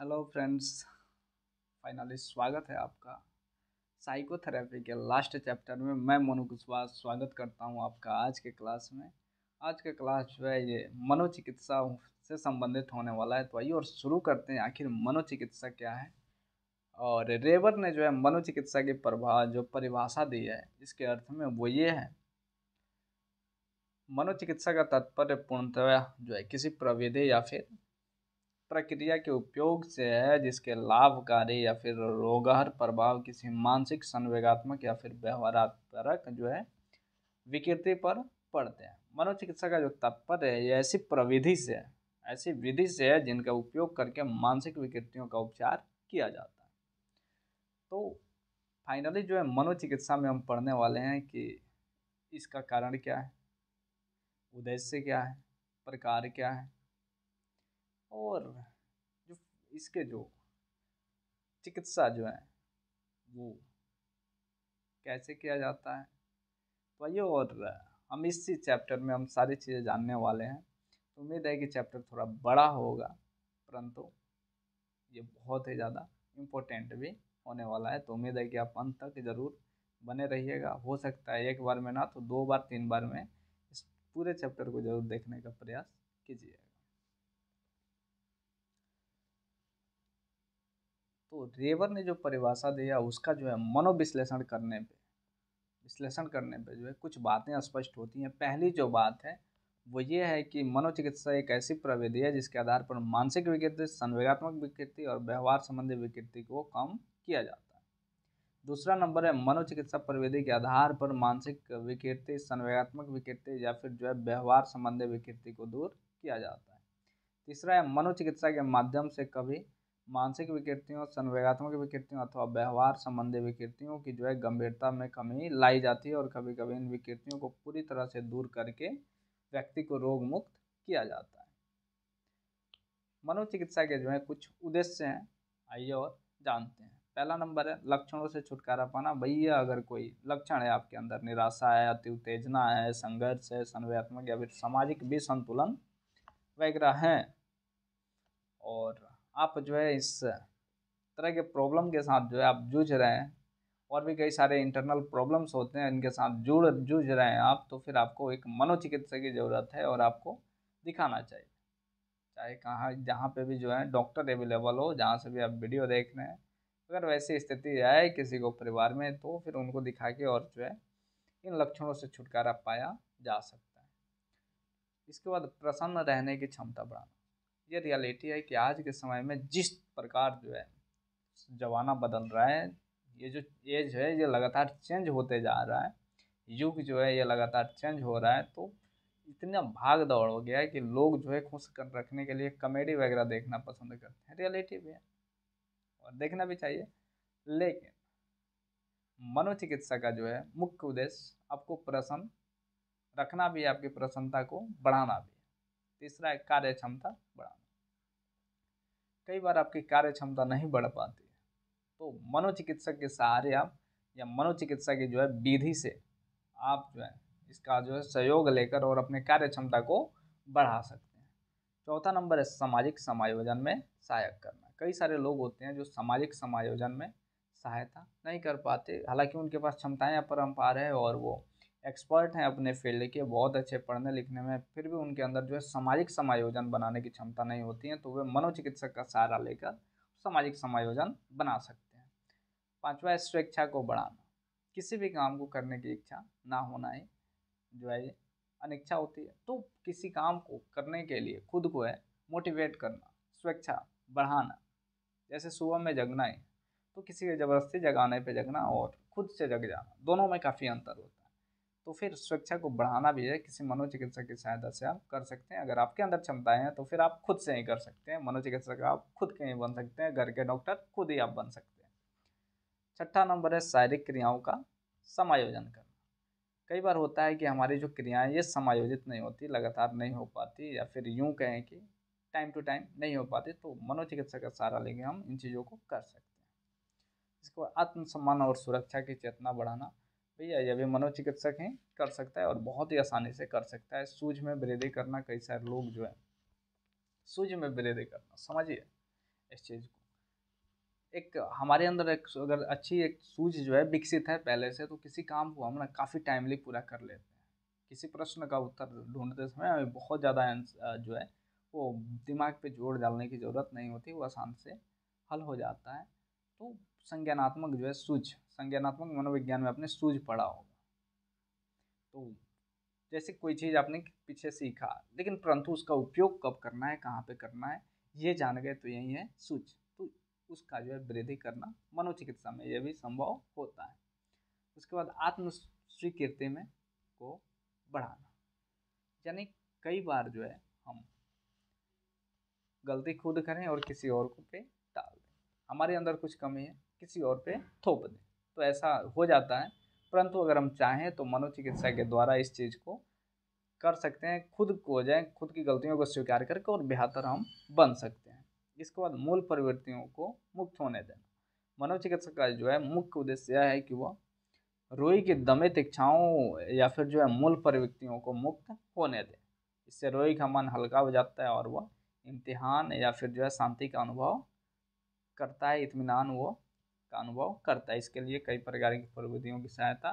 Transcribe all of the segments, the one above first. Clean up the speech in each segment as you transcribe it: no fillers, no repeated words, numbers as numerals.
Hello friends, finally स्वागत है आपका साइकोथेरेपी के लास्ट चैप्टर में। मैं मोनू कुशवाहा स्वागत करता हूं आपका आज के क्लास में। आज का क्लास जो है ये मनोचिकित्सा से संबंधित होने वाला है। तो आइए और शुरू करते हैं, आखिर मनोचिकित्सा क्या है। और रेवर ने जो है मनोचिकित्सा की परिभाषा दी है, इसके अर्थ में वो ये है। मनोचिकित्सा का तात्पर्य पूर्णतः जो है किसी प्रविधि या फिर प्रक्रिया के उपयोग से है जिसके लाभकारी या फिर रोगहर प्रभाव किसी मानसिक, संवेगात्मक या फिर व्यवहारात्मक जो है विकृति पर पड़ते हैं। मनोचिकित्सा का जो तात्पर्य है ये ऐसी विधि से है जिनका उपयोग करके मानसिक विकृतियों का उपचार किया जाता है। तो फाइनली जो है मनोचिकित्सा में हम पढ़ने वाले हैं कि इसका कारण क्या है, उद्देश्य क्या है, प्रकार क्या है, और जो इसके जो चिकित्सा जो है वो कैसे किया जाता है। तो आइए और हम इसी चैप्टर में हम सारी चीज़ें जानने वाले हैं। तो उम्मीद है कि चैप्टर थोड़ा बड़ा होगा, परंतु ये बहुत ही ज़्यादा इम्पोर्टेंट भी होने वाला है। तो उम्मीद है कि आप अंत तक ज़रूर बने रहिएगा। हो सकता है एक बार में ना तो 2 बार 3 बार में इस पूरे चैप्टर को ज़रूर देखने का प्रयास कीजिएगा। तो रेवर ने जो परिभाषा दिया उसका जो है विश्लेषण करने पे जो है कुछ बातें स्पष्ट होती हैं। पहली जो बात है वो ये है कि मनोचिकित्सा एक ऐसी प्रविधि है जिसके आधार पर मानसिक विकृति, संवेगात्मक विकृति और व्यवहार संबंधी विकृति को कम किया जाता है। दूसरा नंबर है मनोचिकित्सा प्रविधि के आधार पर मानसिक विकृति, संवेगात्मक विकृति या फिर जो है व्यवहार संबंधी विकृति को दूर किया जाता है। तीसरा है मनोचिकित्सा के माध्यम से कभी मानसिक विकृतियों, संवेगात्मक विकृतियों अथवा व्यवहार संबंधी विकृतियों की जो है गंभीरता में कमी लाई जाती है और कभी कभी इन विकृतियों को पूरी तरह से दूर करके व्यक्ति को रोग मुक्त किया जाता है। मनोचिकित्सा के जो है कुछ उद्देश्य हैं, आइए और जानते हैं। पहला नंबर है लक्षणों से छुटकारा पाना। भैया अगर कोई लक्षण है आपके अंदर, निराशा है, अति उत्तेजना है, संघर्ष है, संवेगात्मक या फिर सामाजिक विसंतुलन वगैरह हैं, और आप जो है इस तरह के प्रॉब्लम के साथ जो है आप जूझ रहे हैं, और भी कई सारे इंटरनल प्रॉब्लम्स होते हैं इनके साथ जूझ रहे हैं आप, तो फिर आपको एक मनोचिकित्सक की ज़रूरत है और आपको दिखाना चाहिए। चाहे कहाँ जहाँ पे भी जो है डॉक्टर अवेलेबल हो, जहाँ से भी आप वीडियो देख रहे हैं, अगर वैसी स्थिति आए किसी को परिवार में तो फिर उनको दिखा के और जो है इन लक्षणों से छुटकारा पाया जा सकता है। इसके बाद प्रसन्न रहने की क्षमता बढ़ाना। ये रियलिटी है कि आज के समय में जिस प्रकार जो है ज़माना बदल रहा है, ये जो एज है ये लगातार चेंज होते जा रहा है, युग जो है ये लगातार चेंज हो रहा है। तो इतना भाग दौड़ हो गया है कि लोग जो है खुश कर रखने के लिए कॉमेडी वगैरह देखना पसंद करते हैं। रियलिटी भी है और देखना भी चाहिए, लेकिन मनोचिकित्सा का जो है मुख्य उद्देश्य आपको प्रसन्न रखना भी है, आपकी प्रसन्नता को बढ़ाना भी है। तीसरा है कार्य क्षमता बढ़ाना। कई बार आपकी कार्य क्षमता नहीं बढ़ पाती है, तो मनोचिकित्सक के सहारे आप या मनोचिकित्सा की जो है विधि से आप जो है इसका जो है सहयोग लेकर और अपने कार्य क्षमता को बढ़ा सकते हैं। चौथा नंबर है सामाजिक समायोजन में सहायक करना। कई सारे लोग होते हैं जो सामाजिक समायोजन में सहायता नहीं कर पाते, हालांकि उनके पास क्षमताएं अपरंपार है और वो एक्सपर्ट हैं अपने फील्ड के, बहुत अच्छे पढ़ने लिखने में, फिर भी उनके अंदर जो है सामाजिक समायोजन बनाने की क्षमता नहीं होती है, तो वे मनोचिकित्सक का सहारा लेकर सामाजिक समायोजन बना सकते हैं। पांचवा है स्वेच्छा को बढ़ाना। किसी भी काम को करने की इच्छा ना होना ही जो है अनिच्छा होती है। तो किसी काम को करने के लिए खुद को है मोटिवेट करना, स्वेच्छा बढ़ाना। जैसे सुबह में जगना है, तो किसी के ज़बरदस्ती जगाने पे जगना और खुद से जग जाना, दोनों में काफ़ी अंतर होता है। तो फिर स्वेच्छा को बढ़ाना भी है किसी मनोचिकित्सक की सहायता से आप कर सकते हैं। अगर आपके अंदर क्षमताएं हैं तो फिर आप खुद से ही कर सकते हैं। मनोचिकित्सक आप खुद के ही बन सकते हैं, घर के डॉक्टर खुद ही आप बन सकते हैं। छठा नंबर है शारीरिक क्रियाओं का समायोजन करना। कई बार होता है कि हमारी जो क्रियाएं ये समायोजित नहीं होती, लगातार नहीं हो पाती, या फिर यूं कहें कि टाइम टू टाइम नहीं हो पाती, तो मनोचिकित्सक का सहारा लेके हम इन चीज़ों को कर सकते हैं। इसको आत्मसम्मान और सुरक्षा की चेतना बढ़ाना। भैया ये भी मनोचिकित्सक ही कर सकता है और बहुत ही आसानी से कर सकता है। सूझ में वृद्धि करना। कई सारे लोग जो है सूझ में वृद्धि करना, समझिए इस चीज़ को। एक हमारे अंदर एक अगर अच्छी एक सूझ जो है विकसित है पहले से, तो किसी काम को हम ना काफ़ी टाइमली पूरा कर लेते हैं। किसी प्रश्न का उत्तर ढूँढते समय हमें बहुत ज़्यादा जो है वो दिमाग पे जोर डालने की ज़रूरत नहीं होती, वो आसान से हल हो जाता है। तो संज्ञानात्मक जो है सूझ, संज्ञानात्मक मनोविज्ञान में आपने सूझ पढ़ा होगा। तो जैसे कोई चीज़ आपने पीछे सीखा, लेकिन परंतु उसका उपयोग कब करना है, कहाँ पे करना है, ये जान गए तो यही है सूझ। तो उसका जो है वृद्धि करना मनोचिकित्सा में ये भी संभव होता है। उसके बाद आत्म स्वीकृति में को बढ़ाना, यानी कई बार जो है हम गलती खुद करें और किसी और को पे डाल दें, हमारे अंदर कुछ कमी है किसी और पे थोप दें, तो ऐसा हो जाता है। परंतु अगर हम चाहें तो मनोचिकित्सा के द्वारा इस चीज़ को कर सकते हैं, खुद को जाए, खुद की गलतियों को स्वीकार करके और बेहतर हम बन सकते हैं। इसके बाद मूल प्रवृत्तियों को मुक्त होने देना। मनोचिकित्सक का जो है मुख्य उद्देश्य यह है कि वह रोगी की दमित इच्छाओं या फिर जो है मूल प्रवृत्तियों को मुक्त होने दे। इससे रोगी का मन हल्का हो जाता है और वह इम्तिहान या फिर जो है शांति का अनुभव करता है, इत्मीनान वो का अनुभव करता है। इसके लिए कई प्रकार की प्रविधियों की सहायता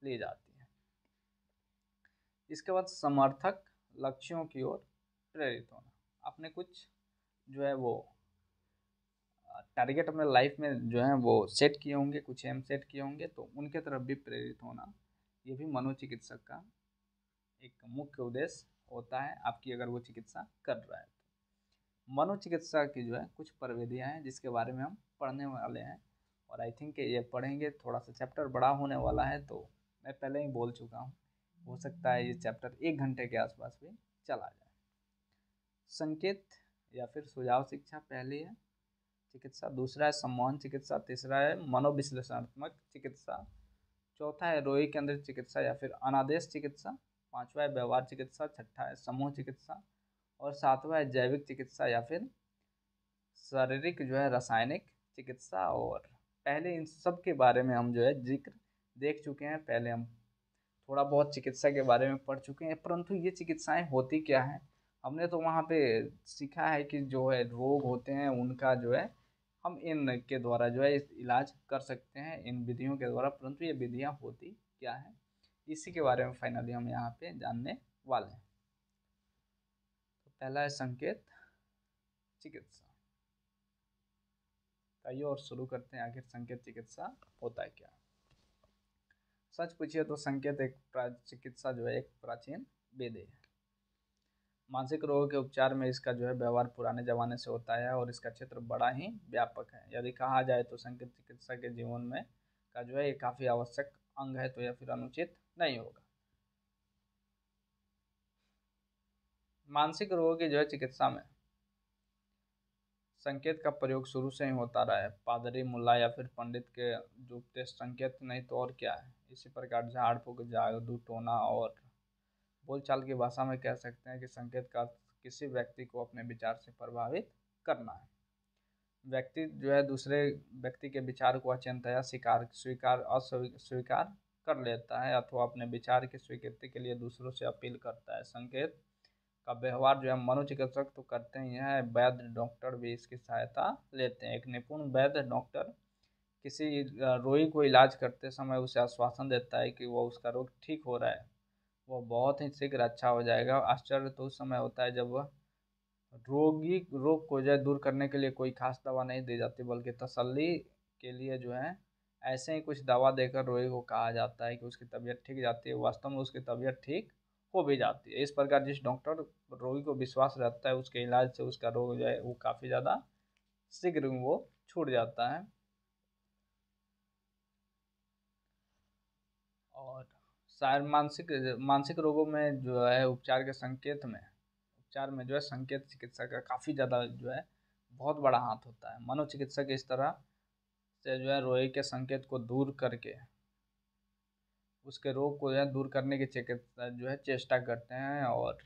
ली जाती है। इसके बाद समर्थक लक्ष्यों की ओर प्रेरित होना। आपने कुछ जो है वो टारगेट अपने लाइफ में जो है वो सेट किए होंगे, कुछ एम सेट किए होंगे, तो उनके तरफ भी प्रेरित होना ये भी मनोचिकित्सक का एक मुख्य उद्देश्य होता है, आपकी अगर वो चिकित्सा कर रहा है तो। मनोचिकित्सा की जो है कुछ प्रविधियाँ हैं जिसके बारे में हम पढ़ने वाले हैं, और आई थिंक ये पढ़ेंगे, थोड़ा सा चैप्टर बड़ा होने वाला है, तो मैं पहले ही बोल चुका हूँ, हो सकता है ये चैप्टर 1 घंटे के आसपास भी चला जाए। संकेत या फिर सुझाव शिक्षा पहली है चिकित्सा, दूसरा है सम्मोहन चिकित्सा, तीसरा है मनोविश्लेषणात्मक चिकित्सा, चौथा है रोगी केंद्रित चिकित्सा या फिर अनादेश चिकित्सा, पांचवा है व्यवहार चिकित्सा, छठा है समूह चिकित्सा, और सातवां है जैविक चिकित्सा या फिर शारीरिक जो है रासायनिक चिकित्सा। और पहले इन सब के बारे में हम जो है जिक्र देख चुके हैं, पहले हम थोड़ा बहुत चिकित्सा के बारे में पढ़ चुके हैं, परंतु ये चिकित्साएं होती क्या हैं हमने तो वहाँ पे सीखा है कि जो है रोग होते हैं उनका जो है हम इन के द्वारा जो है इलाज कर सकते हैं इन विधियों के द्वारा, परंतु ये विधियाँ होती क्या है इसी के बारे में फाइनली हम यहाँ पे जानने वाले हैं। तो पहला है संकेत चिकित्सा। आइए और शुरू करते हैं, आखिर संकेत चिकित्सा होता है क्या। सच पूछिए तो संकेत एक चिकित्सा जो है एक प्राचीन विधि है। मानसिक रोगों के उपचार में इसका जो है व्यवहार पुराने जमाने से होता है और इसका क्षेत्र बड़ा ही व्यापक है। यदि कहा जाए तो संकेत चिकित्सा के जीवन में का जो है ये काफ़ी आवश्यक अंग है, तो यह फिर अनुचित नहीं होगा। मानसिक रोगों की जो है चिकित्सा में संकेत का प्रयोग शुरू से ही होता रहा है। पादरी, मुल्ला या फिर पंडित के जो उपदेश संकेत नहीं तो और क्या है। इसी प्रकार झाड़ फूक, जादू टोना और बोलचाल की भाषा में कह सकते हैं कि संकेत का अर्थ किसी व्यक्ति को अपने विचार से प्रभावित करना है। व्यक्ति जो है दूसरे व्यक्ति के विचार को अचिंतया स्वीकार अस्वीकार कर लेता है अथवा अपने विचार की स्वीकृति के लिए दूसरों से अपील करता है। संकेत का व्यवहार जो है मनोचिकित्सक तो करते ही हैं, वैद्य डॉक्टर भी इसकी सहायता लेते हैं। एक निपुण वैद्य डॉक्टर किसी रोगी को इलाज करते समय उसे आश्वासन देता है कि वो उसका रोग ठीक हो रहा है, वो बहुत ही शीघ्र अच्छा हो जाएगा। आश्चर्य तो उस समय होता है जब वह रोगी रोग को जो है दूर करने के लिए कोई खास दवा नहीं दी जाती, बल्कि तसल्ली के लिए जो है ऐसे ही कुछ दवा देकर रोगी को कहा जाता है कि उसकी तबीयत ठीक जाती है। वास्तव में उसकी तबीयत ठीक हो भी जाती है। इस प्रकार जिस डॉक्टर रोगी को विश्वास रहता है उसके इलाज से उसका रोग जो है वो काफ़ी ज़्यादा शीघ्र वो छूट जाता है। और शायद मानसिक मानसिक रोगों में जो है उपचार में जो है संकेत चिकित्सा का काफ़ी ज़्यादा जो है बहुत बड़ा हाथ होता है। मनोचिकित्सक इस तरह से जो है रोगी के संकेत को दूर करके उसके रोग को जो है दूर करने की चिकित्सा जो है चेष्टा करते हैं। और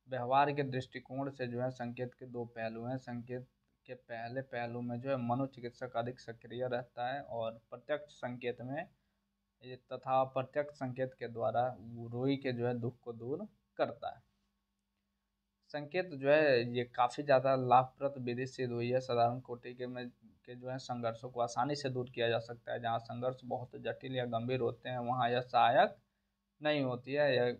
व्यवहार के दृष्टिकोण से जो है संकेत के दो पहलू हैं। संकेत के पहले पहलू में जो है मनोचिकित्सक अधिक सक्रिय रहता है और प्रत्यक्ष संकेत में तथा प्रत्यक्ष संकेत के द्वारा रोगी के जो है दुख को दूर करता है। संकेत जो है ये काफ़ी ज़्यादा लाभप्रद विधि सिद्ध हुई है। साधारण कोटि के जो है संघर्षों को आसानी से दूर किया जा सकता है। जहाँ संघर्ष बहुत जटिल या गंभीर होते हैं वहाँ यह सहायक नहीं होती है। यह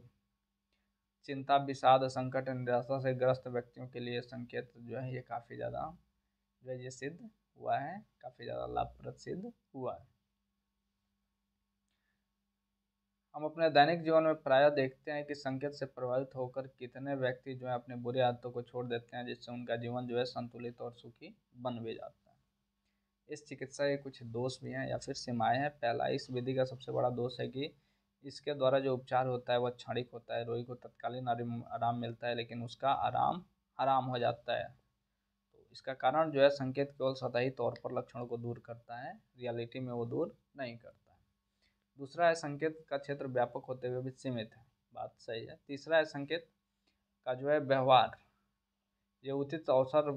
चिंता, विषाद, संकट, निराशा से ग्रस्त व्यक्तियों के लिए संकेत जो है ये काफ़ी ज़्यादा जो है ये सिद्ध हुआ है, काफ़ी ज़्यादा लाभप्रद सिद्ध हुआ है। हम अपने दैनिक जीवन में प्रायः देखते हैं कि संकेत से प्रभावित होकर कितने व्यक्ति जो है अपनी बुरी आदतों को छोड़ देते हैं, जिससे उनका जीवन जो है संतुलित और सुखी बन भी जाता है। इस चिकित्सा के कुछ दोष भी हैं या फिर सीमाएं हैं। पहला, इस विधि का सबसे बड़ा दोष है कि इसके द्वारा जो उपचार होता है वह क्षणिक होता है। रोगी को तत्कालीन आराम मिलता है, लेकिन उसका आराम हराम हो जाता है। तो इसका कारण जो है संकेत केवल सतही तौर पर लक्षणों को दूर करता है, रियलिटी में वो दूर नहीं करता है। दूसरा है संकेत का क्षेत्र व्यापक होते हुए भी सीमित है, बात सही है। तीसरा है संकेत का जो है व्यवहार, ये उचित अवसर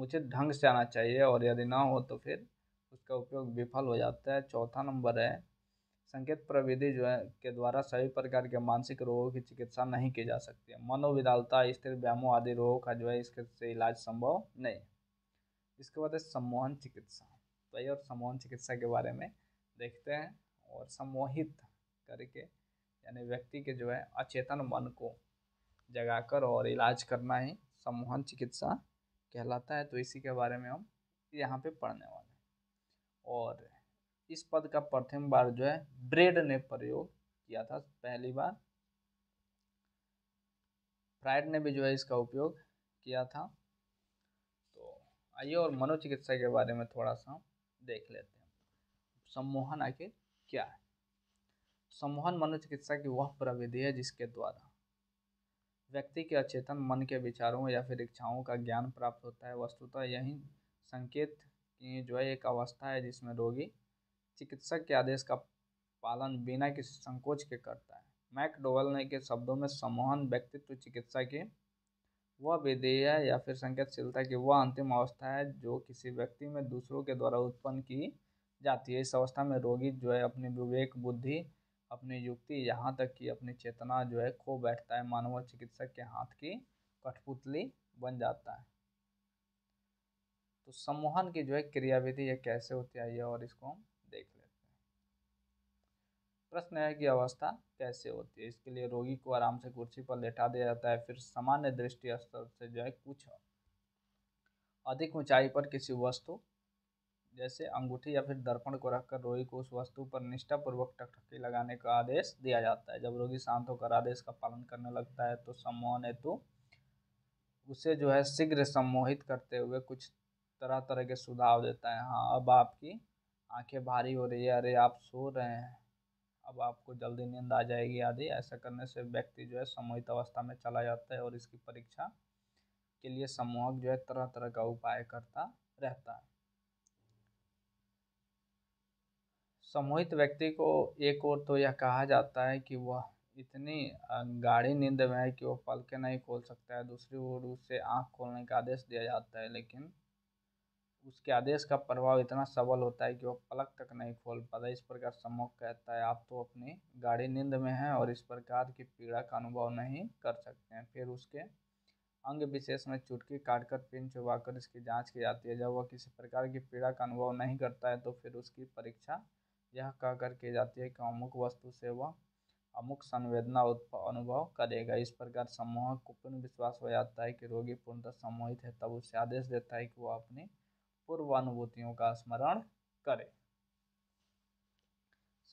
उचित ढंग से आना चाहिए, और यदि ना हो तो फिर उसका उपयोग विफल हो जाता है। चौथा नंबर है संकेत प्रविधि जो है के द्वारा सभी प्रकार के मानसिक रोगों की चिकित्सा नहीं की जा सकती है। मनोविदालता, स्थिर व्यामोह आदि रोगों का जो है इसके से इलाज संभव नहीं। इसके बाद है सम्मोहन चिकित्सा। तो ये और सम्मोहन चिकित्सा के बारे में देखते हैं। और सम्मोहित करके यानी व्यक्ति के जो है अचेतन मन को जगाकर और इलाज करना ही सम्मोहन चिकित्सा कहलाता है। तो इसी के बारे में हम यहाँ पे पढ़ने वाले हैं। और इस पद का प्रथम बार जो है ब्रेड ने प्रयोग किया था, पहली बार फ्राइड ने भी जो है इसका उपयोग किया था। तो आइए और मनोचिकित्सा के बारे में थोड़ा सा देख लेते हैं। सम्मोहन आखिर क्या है? सम्मोहन मनोचिकित्सा की वह प्रविधि है जिसके द्वारा व्यक्ति के अचेतन मन के विचारों या फिर इच्छाओं का ज्ञान प्राप्त होता है। वस्तुतः यही संकेत की जो है एक अवस्था है जिसमें रोगी चिकित्सक के आदेश का पालन बिना किसी संकोच के करता है। मैकडोवेल के शब्दों में सम्मोहन व्यक्तित्व चिकित्सा की वह विधि है या फिर संकेतशीलता की वह अंतिम अवस्था है जो किसी व्यक्ति में दूसरों के द्वारा उत्पन्न की जाती है। इस अवस्था में रोगी जो है अपनी विवेक, बुद्धि, अपनी युक्ति, यहाँ तक कि अपनी चेतना जो है खो बैठता है। मानव चिकित्सक के हाथ की कठपुतली बन जाता है। तो सम्मोहन की जो है क्रियाविधि ये कैसे होती है और इसको हम देख लेते हैं। प्रश्न है कि अवस्था कैसे होती है। इसके लिए रोगी को आराम से कुर्सी पर लेटा दिया जाता है, फिर सामान्य दृष्टि स्तर से जो है कुछ अधिक ऊंचाई पर किसी वस्तु जैसे अंगूठी या फिर दर्पण को रखकर रोगी को उस वस्तु पर निष्ठापूर्वक टकटकी लगाने का आदेश दिया जाता है। जब रोगी शांत होकर आदेश का पालन करने लगता है तो सम्मोहन हेतु उसे जो है शीघ्र सम्मोहित करते हुए कुछ तरह तरह के सुझाव देता है। हाँ, अब आपकी आंखें भारी हो रही है, अरे आप सो रहे हैं, अब आपको जल्दी नींद आ जाएगी आदि। ऐसा करने से व्यक्ति जो है सम्मोहित अवस्था में चला जाता है और इसकी परीक्षा के लिए सम्मोहक जो है तरह तरह का उपाय करता रहता है। सम्मोहित व्यक्ति को एक और तो यह कहा जाता है कि वह इतनी गाढ़ी नींद में है कि वह पलकें नहीं खोल सकता है। दूसरी ओर उसे आँख खोलने का आदेश दिया जाता है, लेकिन उसके आदेश का प्रभाव इतना सबल होता है कि वह पलक तक नहीं खोल पाता। इस प्रकार सम्मोहक कहता है आप तो अपनी गाढ़ी नींद में हैं और इस प्रकार की पीड़ा का अनुभव नहीं कर सकते हैं। फिर उसके अंग विशेष में चुटकी काटकर पिन चुबाकर इसकी जांच की जाती है। जब वह किसी प्रकार की पीड़ा का अनुभव नहीं करता है तो फिर उसकी परीक्षा यह कहकर की जाती है कि अमुक वस्तु से वह अमुक संवेदना अनुभव करेगा। इस प्रकार सम्मोहक को पूर्ण विश्वास हो जाता है कि रोगी पूर्णतः सम्मोहित है, तब उसे आदेश देता है कि वह अपनी पूर्व अनुभूतियों का स्मरण करे।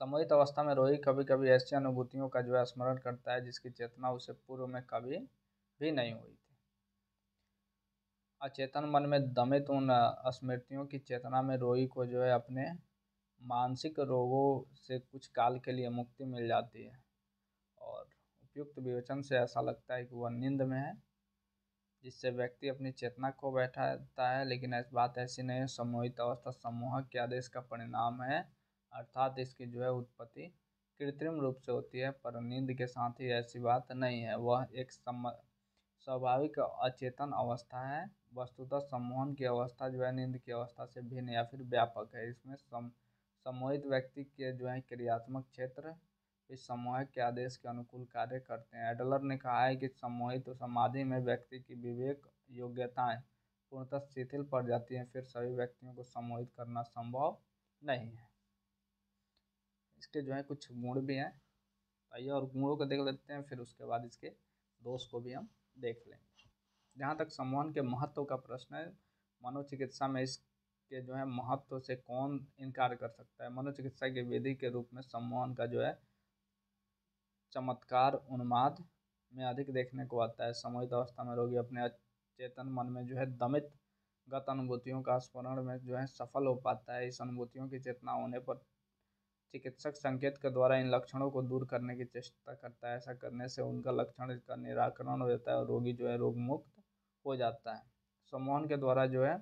सम्मोहित अवस्था में रोगी कभी कभी ऐसी अनुभूतियों का जो है स्मरण करता है जिसकी चेतना उसे पूर्व में कभी भी नहीं हुई थी। अचेतन मन में दमित उन स्मृतियों की चेतना में रोगी को जो है अपने मानसिक रोगों से कुछ काल के लिए मुक्ति मिल जाती है और उपयुक्त विवेचन से ऐसा लगता है कि वह नींद में है, जिससे व्यक्ति अपनी चेतना को बैठाता है। लेकिन बात ऐसी नहीं है। सम्मोहित अवस्था सम्मोहक के आदेश का परिणाम है, अर्थात इसकी जो है उत्पत्ति कृत्रिम रूप से होती है, पर नींद के साथ ही ऐसी बात नहीं है। वह एक स्वाभाविक अचेतन अवस्था है। वस्तुतः सम्मोहन की अवस्था जो है नींद की अवस्था से भिन्न या फिर व्यापक है। इसमें सम्मोहित व्यक्ति के जो है क्रियात्मक क्षेत्र इस सामूहिक के आदेश के अनुकूल कार्य करते हैं। एडलर ने कहा है कि सम्मोहित समाधि में व्यक्ति की विवेक योग्यताएं पूर्णतः शिथिल पड़ जाती हैं, फिर सभी व्यक्तियों को सम्मोहित करना संभव नहीं है। इसके जो है कुछ गुण भी हैं, आइए और गुणों को देख लेते हैं, फिर उसके बाद इसके दोष को भी हम देख लेंगे। जहाँ तक सम्मोहन के महत्व का प्रश्न है, मनोचिकित्सा में इसके जो है महत्व से कौन इनकार कर सकता है। मनोचिकित्सा की विधि के रूप में सम्मोहन का जो है चमत्कार उन्माद में अधिक देखने को आता है। सम्मोहित अवस्था में रोगी अपने अचेतन मन में जो है दमित गत अनुभूतियों का स्मरण में जो है सफल हो पाता है। इस अनुभूतियों की चेतना होने पर चिकित्सक संकेत के द्वारा इन लक्षणों को दूर करने की चेष्टा करता है। ऐसा करने से उनका लक्षण का निराकरण हो जाता है और रोगी जो है रोग मुक्त हो जाता है। सम्मोहन के द्वारा जो है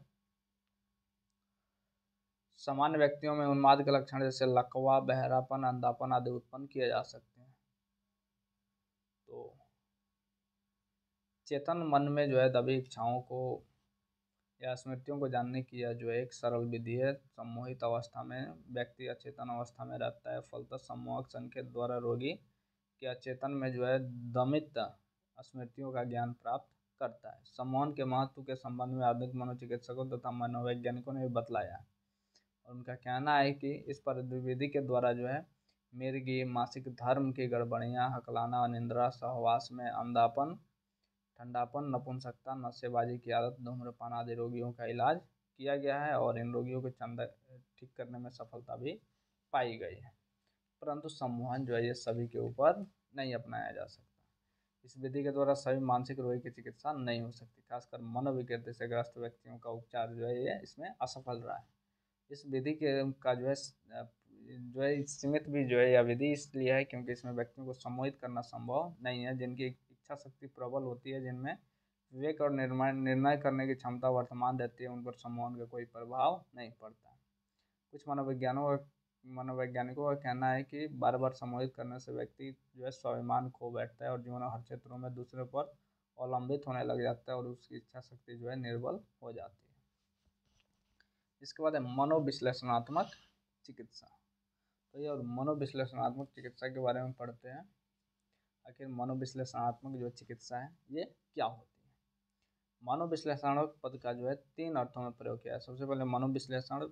सामान्य व्यक्तियों में उन्माद के लक्षण जैसे लकवा, बहरापन, अंधापन आदि उत्पन्न किए जा सकते हैं। तो चेतन मन में जो है दबी इच्छाओं को या स्मृतियों को जानने की यह जो है एक सरल विधि है। सम्मोहित अवस्था में व्यक्ति अचेतन अवस्था में रहता है, फलतः सम्मोहक संकेत द्वारा रोगी के अचेतन में जो है दमित स्मृतियों का ज्ञान प्राप्त करता है। सम्मोहन के महत्व के संबंध में आधुनिक मनोचिकित्सकों तथा मनोवैज्ञानिकों ने भी बतलाया है और उनका कहना है कि इस विधि के द्वारा जो है मिर्गी, मासिक धर्म की गड़बड़ियाँ, हकलाना, अनिद्रा, सहवास में अंधापन, ठंडापन, नपुंसकता, नशेबाजी की आदत, धूम्रपान आदि रोगियों का इलाज किया गया है और इन रोगियों को ठीक करने में सफलता भी पाई गई है। परंतु सम्मोहन जो है ये सभी के ऊपर नहीं अपनाया जा सकता। इस विधि के द्वारा सभी मानसिक रोगी की चिकित्सा नहीं हो सकती। खासकर मनोविकृति से ग्रस्त व्यक्तियों का उपचार जो है ये इसमें असफल रहा है। इस विधि के का जो है सीमित भी जो है यह विधि इसलिए है क्योंकि इसमें व्यक्तियों को सम्मोहित करना संभव नहीं है। जिनकी इच्छा शक्ति प्रबल होती है, जिनमें विवेक और निर्णय करने की क्षमता वर्तमान रहती है, उन पर सम्मोहन का कोई प्रभाव नहीं पड़ता। कुछ मनोवैज्ञानिकों का कहना है कि बार बार सम्मोहित करने से व्यक्ति जो है स्वाभिमान खो बैठता है और जीवन हर क्षेत्रों में दूसरे पर अवलंबित होने लग जाता है और उसकी इच्छा शक्ति जो है निर्बल हो जाती है। इसके बाद है मनोविश्लेषणात्मक चिकित्सा। तो ये और मनोविश्लेषणात्मक चिकित्सा के बारे में पढ़ते हैं। आखिर मनोविश्लेषणात्मक जो चिकित्सा है ये क्या होती है। मनोविश्लेषणात्मक पद का जो है 3 अर्थों में प्रयोग किया है। सबसे पहले मनोविश्लेषण,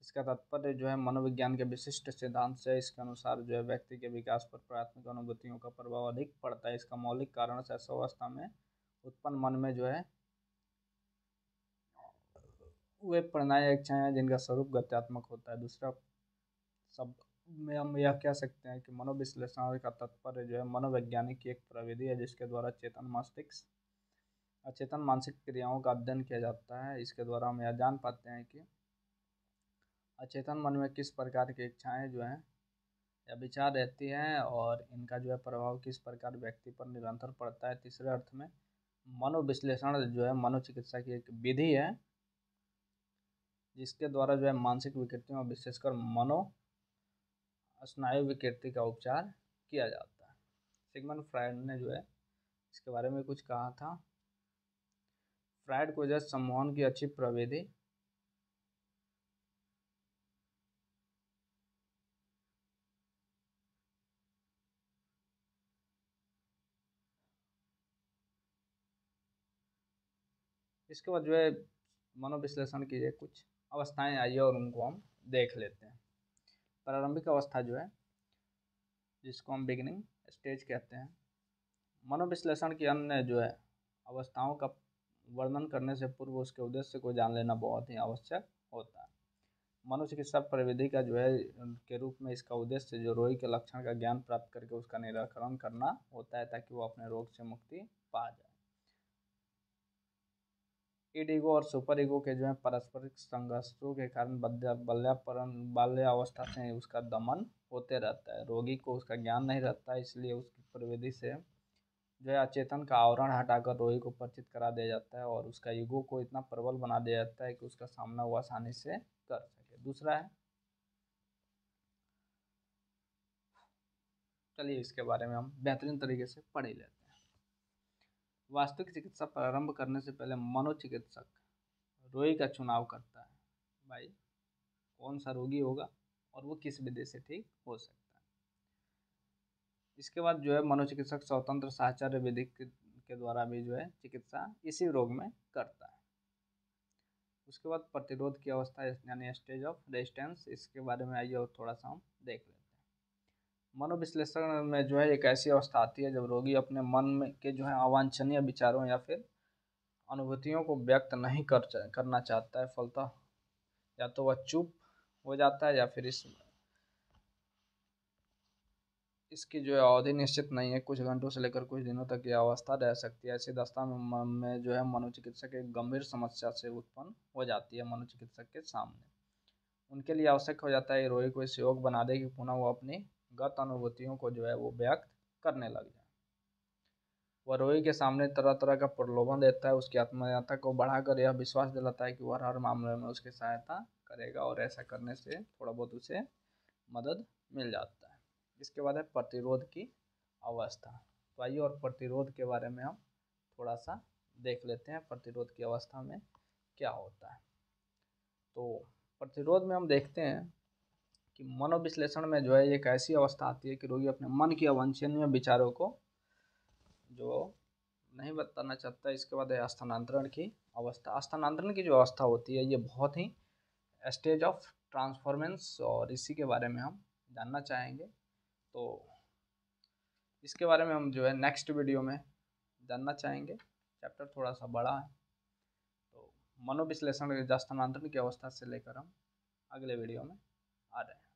इसका तात्पर्य जो है मनोविज्ञान के विशिष्ट सिद्धांत से इसके अनुसार जो है व्यक्ति के विकास पर प्राथमिक अनुभूतियों का प्रभाव अधिक पड़ता है। इसका मौलिक कारण से ऐसा अवस्था में उत्पन्न मन में जो है वे प्रणय इच्छाएं हैं जिनका स्वरूप गत्यात्मक होता है। दूसरा शब्द में हम यह कह सकते हैं कि मनोविश्लेषण का तात्पर्य जो है मनोवैज्ञानिक की एक प्रविधि है जिसके द्वारा चेतन मस्तिष्क अचेतन मानसिक क्रियाओं का अध्ययन किया जाता है। इसके द्वारा हम यह जान पाते हैं कि अचेतन मन में किस प्रकार की इच्छाएं जो हैं या विचार रहती हैं और इनका जो है प्रभाव किस प्रकार व्यक्ति पर निरंतर पड़ता है। तीसरे अर्थ में मनोविश्लेषण जो है मनोचिकित्सा की एक विधि है जिसके द्वारा जो है मानसिक विकृतियों विशेषकर मनो स्नायु विकृति का उपचार किया जाता है। सिगमंड फ्रायड ने जो है इसके बारे में कुछ कहा था। फ्रायड को जो है सम्मोहन की अच्छी प्रविधि इसके बाद जो है मनोविश्लेषण की कुछ अवस्थाएं आई है और उनको हम देख लेते हैं। प्रारंभिक अवस्था जो है जिसको हम बिगिनिंग स्टेज कहते हैं। मनोविश्लेषण की अन्य जो है अवस्थाओं का वर्णन करने से पूर्व उसके उद्देश्य को जान लेना बहुत ही आवश्यक होता है। मनोचिकित्सा प्रविधि का जो है के रूप में इसका उद्देश्य जो रोगी के लक्षण का ज्ञान प्राप्त करके उसका निराकरण करना होता है ताकि वो अपने रोग से मुक्ति पा जाए। इड ईगो और सुपर ईगो के जो है पारस्परिक संघर्षों के कारण बाल्यावस्था से उसका दमन होते रहता है। रोगी को उसका ज्ञान नहीं रहता है, इसलिए उसकी प्रविधि से जो है अचेतन का आवरण हटाकर रोगी को परिचित करा दिया जाता है और उसका ईगो को इतना प्रबल बना दिया जाता है कि उसका सामना वो आसानी से कर सके। दूसरा है, चलिए इसके बारे में हम बेहतरीन तरीके से पढ़ ही लेते हैं। वास्तविक चिकित्सा प्रारंभ करने से पहले मनोचिकित्सक रोगी का चुनाव करता है, भाई कौन सा रोगी होगा और वो किस विधि से ठीक हो सकता है। इसके बाद जो है मनोचिकित्सक स्वतंत्र साहचर्य विधि के द्वारा भी जो है चिकित्सा इसी रोग में करता है। उसके बाद प्रतिरोध की अवस्था यानी स्टेज ऑफ रेजिस्टेंस, इसके बारे में आइए और थोड़ा सा हम देख लेते हैं। मनोविश्लेषण में जो है एक ऐसी अवस्था आती है जब रोगी अपने मन में के जो है अवांछनीय विचारों या फिर अनुभूतियों को व्यक्त नहीं करना चाहता है, फलतः या तो वह चुप हो जाता है या फिर इसकी जो है अवधि निश्चित नहीं है, कुछ घंटों से लेकर कुछ दिनों तक यह अवस्था रह सकती है। ऐसी दशा में जो है मनोचिकित्सक एक गंभीर समस्या से उत्पन्न हो जाती है मनोचिकित्सक के सामने। उनके लिए आवश्यक हो जाता है रोगी को इस योग बना दे कि पुनः वो अपनी गत अनुभूतियों को जो है वो व्यक्त करने लग जाए। वह रोगी के सामने तरह तरह का प्रलोभन देता है, उसकी आत्मनिर्भरता को बढ़ाकर यह विश्वास दिलाता है कि वह हर मामले में उसकी सहायता करेगा और ऐसा करने से थोड़ा बहुत उसे मदद मिल जाता है। इसके बाद है प्रतिरोध की अवस्था। तो आइए और प्रतिरोध के बारे में हम थोड़ा सा देख लेते हैं, प्रतिरोध की अवस्था में क्या होता है। तो प्रतिरोध में हम देखते हैं कि मनोविश्लेषण में जो है एक ऐसी अवस्था आती है कि रोगी अपने मन की अवांछनीय विचारों को जो नहीं बताना चाहता। इसके बाद है स्थानांतरण की अवस्था। स्थानांतरण की जो अवस्था होती है ये बहुत ही स्टेज ऑफ ट्रांसफॉर्मेंस, और इसी के बारे में हम जानना चाहेंगे। तो इसके बारे में हम जो है नेक्स्ट वीडियो में जानना चाहेंगे। चैप्टर थोड़ा सा बड़ा है, तो मनोविश्लेषण स्थानांतरण की अवस्था से लेकर हम अगले वीडियो में आ रहे हैं।